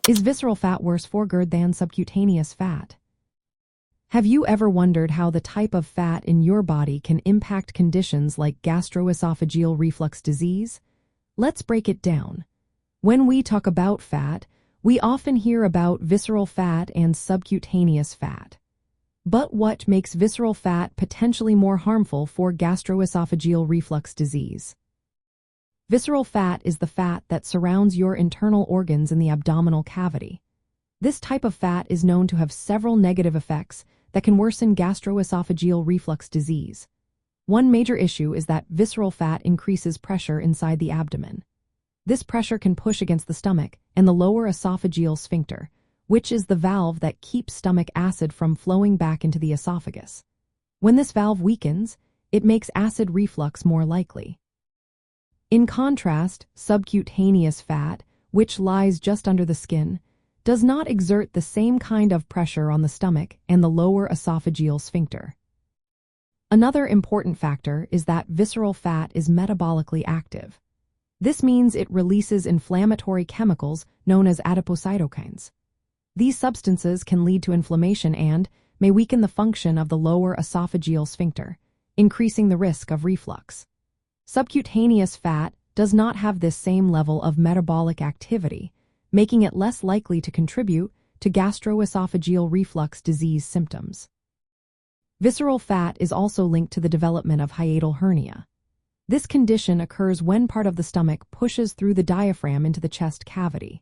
Is visceral fat worse for GERD than subcutaneous fat? Have you ever wondered how the type of fat in your body can impact conditions like gastroesophageal reflux disease? Let's break it down. When we talk about fat, we often hear about visceral fat and subcutaneous fat. But what makes visceral fat potentially more harmful for gastroesophageal reflux disease? Visceral fat is the fat that surrounds your internal organs in the abdominal cavity. This type of fat is known to have several negative effects that can worsen gastroesophageal reflux disease. One major issue is that visceral fat increases pressure inside the abdomen. This pressure can push against the stomach and the lower esophageal sphincter, which is the valve that keeps stomach acid from flowing back into the esophagus. When this valve weakens, it makes acid reflux more likely. In contrast, subcutaneous fat, which lies just under the skin, does not exert the same kind of pressure on the stomach and the lower esophageal sphincter. Another important factor is that visceral fat is metabolically active. This means it releases inflammatory chemicals known as adipocytokines. These substances can lead to inflammation and may weaken the function of the lower esophageal sphincter, increasing the risk of reflux. Subcutaneous fat does not have this same level of metabolic activity, making it less likely to contribute to gastroesophageal reflux disease symptoms. Visceral fat is also linked to the development of hiatal hernia. This condition occurs when part of the stomach pushes through the diaphragm into the chest cavity.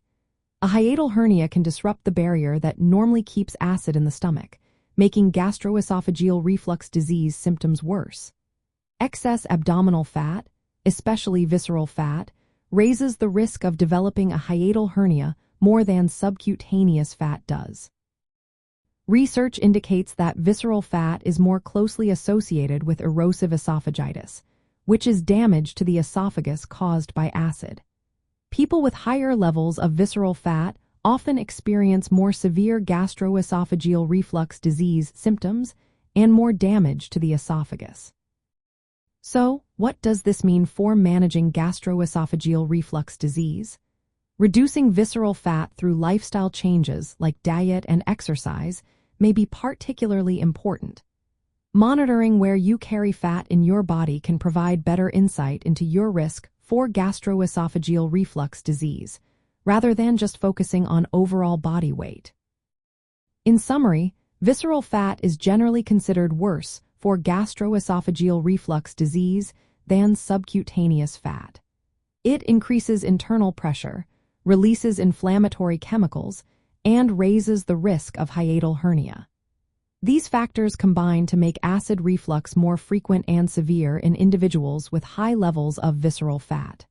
A hiatal hernia can disrupt the barrier that normally keeps acid in the stomach, making gastroesophageal reflux disease symptoms worse. Excess abdominal fat, especially visceral fat, raises the risk of developing a hiatal hernia more than subcutaneous fat does. Research indicates that visceral fat is more closely associated with erosive esophagitis, which is damage to the esophagus caused by acid. People with higher levels of visceral fat often experience more severe gastroesophageal reflux disease symptoms and more damage to the esophagus. So, what does this mean for managing gastroesophageal reflux disease? Reducing visceral fat through lifestyle changes like diet and exercise may be particularly important. Monitoring where you carry fat in your body can provide better insight into your risk for gastroesophageal reflux disease, rather than just focusing on overall body weight. In summary, visceral fat is generally considered worse for gastroesophageal reflux disease than subcutaneous fat. It increases internal pressure, releases inflammatory chemicals, and raises the risk of hiatal hernia. These factors combine to make acid reflux more frequent and severe in individuals with high levels of visceral fat.